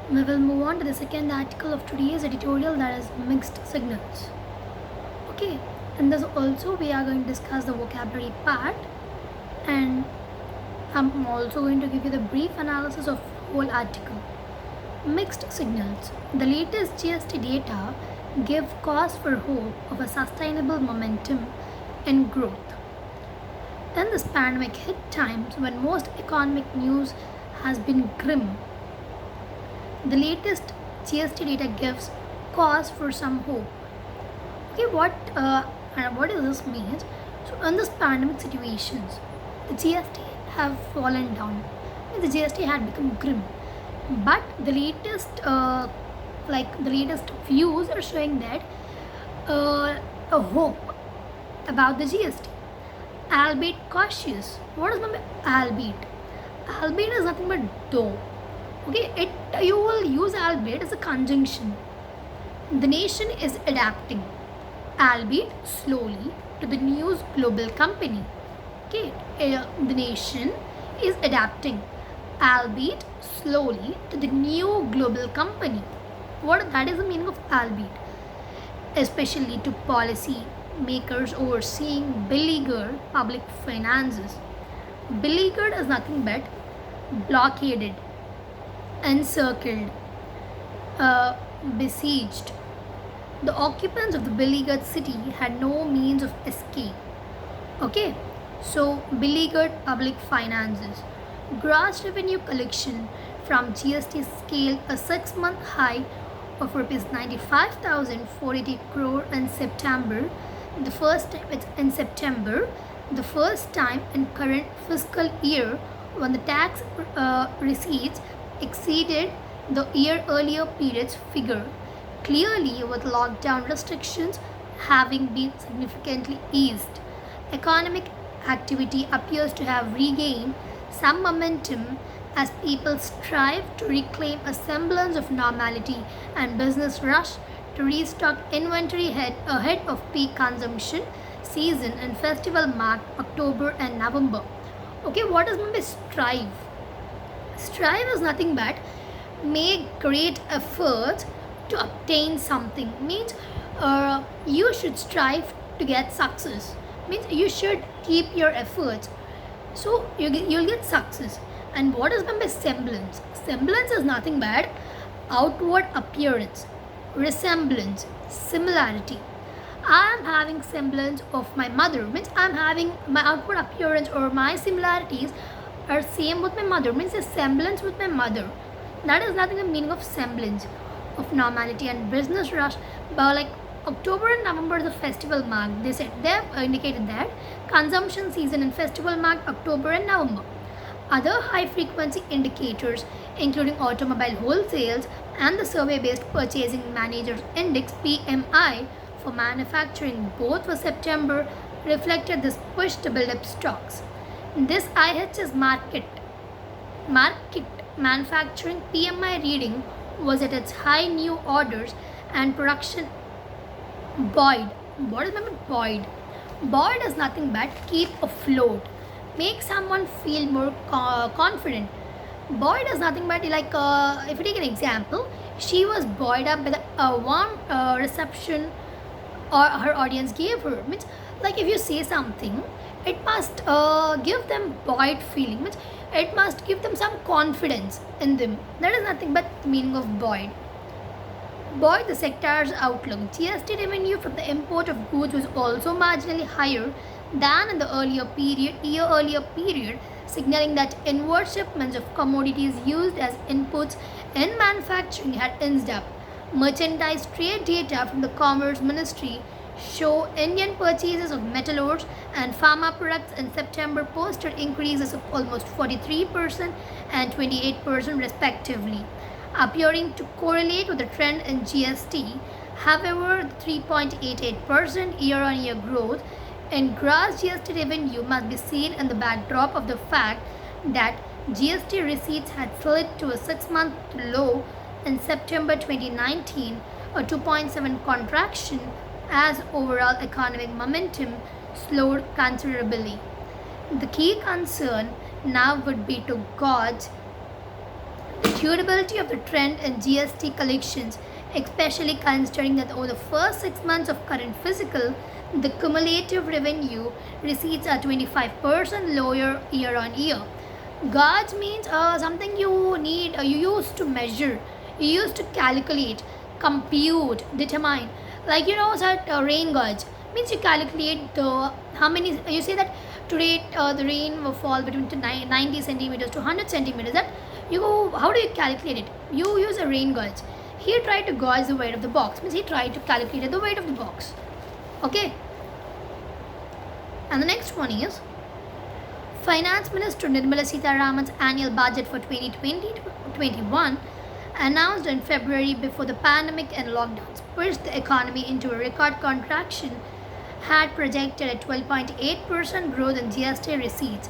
We will move on to the second article of today's editorial, that is mixed signals. Okay, and this also we are going to discuss the vocabulary part, and I'm also going to give you the brief analysis of whole article. Mixed signals. The latest GST data give cause for hope of a sustainable momentum in growth. In this pandemic hit times when most economic news has been grim, the latest GST data gives cause for some hope. Okay, what does this mean? So in this pandemic situations, the GST have fallen down. The GST had become grim, but the latest views are showing that a hope about the GST, albeit cautious. What is my albeit? Albeit is nothing but though. Okay, you will use albeit as a conjunction. The nation is adapting, albeit slowly, to the news global company. Okay, the nation is adapting, albeit slowly, to the new global company. What that is the meaning of albeit, especially to policy makers overseeing beleaguered public finances. Beleaguered is nothing but blockaded, encircled, besieged. The occupants of the beleaguered city had no means of escape. Okay, so beleaguered public finances. Gross revenue collection from GST scaled a 6-month high of rupees 95,480 crore in September. The first time in current fiscal year when the tax receipts exceeded the year earlier period's figure, clearly with lockdown restrictions having been significantly eased. Economic activity appears to have regained some momentum as people strive to reclaim a semblance of normality and business rush to restock inventory ahead of peak consumption season and festival marked October and November. Okay, what is meant by strive? Strive is nothing but make great efforts to obtain something. Means you should strive to get success. Means you should keep your efforts, so you'll get success. And what is meant by semblance? Semblance is nothing but outward appearance, resemblance, similarity. I am having semblance of my mother, means I am having my outward appearance or my similarities are same with my mother, means a semblance with my mother. That is nothing the meaning of semblance of normality and business rush. But like October and November, the festival mark. They have indicated that consumption season and festival marked October and November. Other high frequency indicators, including automobile wholesales and the survey based purchasing managers index PMI for manufacturing, both for September, reflected this push to build up stocks. This IHS market manufacturing PMI reading was at its high. New orders and production buoyed. What is meant by buoyed? Buoyed is nothing but keep afloat, make someone feel more confident. Buoyed is nothing but like if you take an example, she was buoyed up by the warm reception or her audience gave her. Means like if you say something, it must give them buoyed feeling. Means it must give them some confidence in them. That is nothing but the meaning of buoyed. Buoyed the sector's outlook. GST revenue from the import of goods was also marginally higher than in the year earlier period, signaling that inward shipments of commodities used as inputs in manufacturing had inched up. Merchandise trade data from the Commerce Ministry show Indian purchases of metal ores and pharma products in September posted increases of almost 43% and 28% respectively, appearing to correlate with the trend in GST. However, the 3.88% year-on-year growth in gross GST revenue must be seen in the backdrop of the fact that GST receipts had slid to a 6-month low in September 2019, a 2.7 contraction as overall economic momentum slowed considerably. The key concern now would be to gauge durability of the trend in GST collections, especially considering that over the first 6 months of current fiscal, the cumulative revenue receipts are 25% lower year on year. Gauge means something you need, you used to measure, you used to calculate, compute, determine. Like that rain gauge means you calculate the how many. You say that today the rain will fall between 90 centimeters to 100 centimeters. That you go. How do you calculate it? You use a rain gauge. He tried to gauge the weight of the box. Means he tried to calculate the weight of the box. Okay. And the next one is Finance Minister Nirmala Sitharaman's annual budget for 2020-21 announced in February before the pandemic and lockdowns pushed the economy into a record contraction, had projected a 12.8% growth in GST receipts,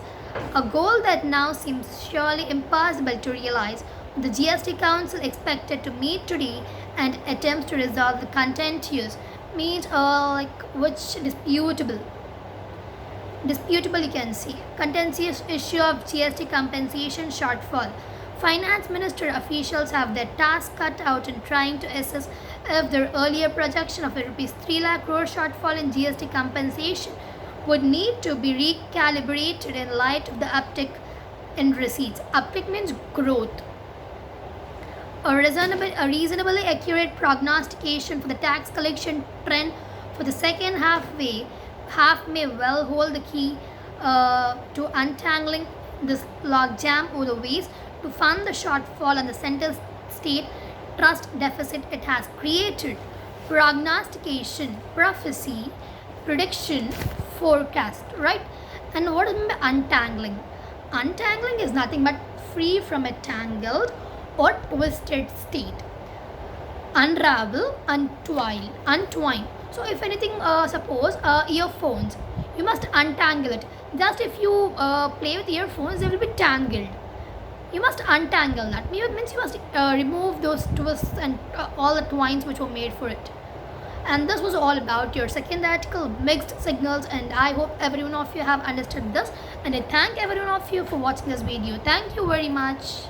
a goal that now seems surely impossible to realize. The GST Council expected to meet today and attempts to resolve the contentious means which disputable you can see contentious issue of GST compensation shortfall. Finance minister officials have their task cut out in trying to assess if their earlier projection of a rupees 3 lakh crore shortfall in GST compensation would need to be recalibrated in light of the uptick in receipts. Uptick means growth. A reasonably accurate prognostication for the tax collection trend for the second half may well hold the key to untangling this logjam over the ways to fund the shortfall and the center state trust deficit it has created. Prognostication, prophecy, prediction, forecast, right? And what is untangling? Untangling is nothing but free from a tangled or twisted state. Unravel, untwine. So if anything, suppose earphones, you must untangle it. Just if you play with earphones, they will be tangled. You must untangle that. It means you must remove those twists and all the twines which were made for it. And this was all about your second article, mixed signals, and I hope every one of you have understood this, and I thank every one of you for watching this video. Thank you very much.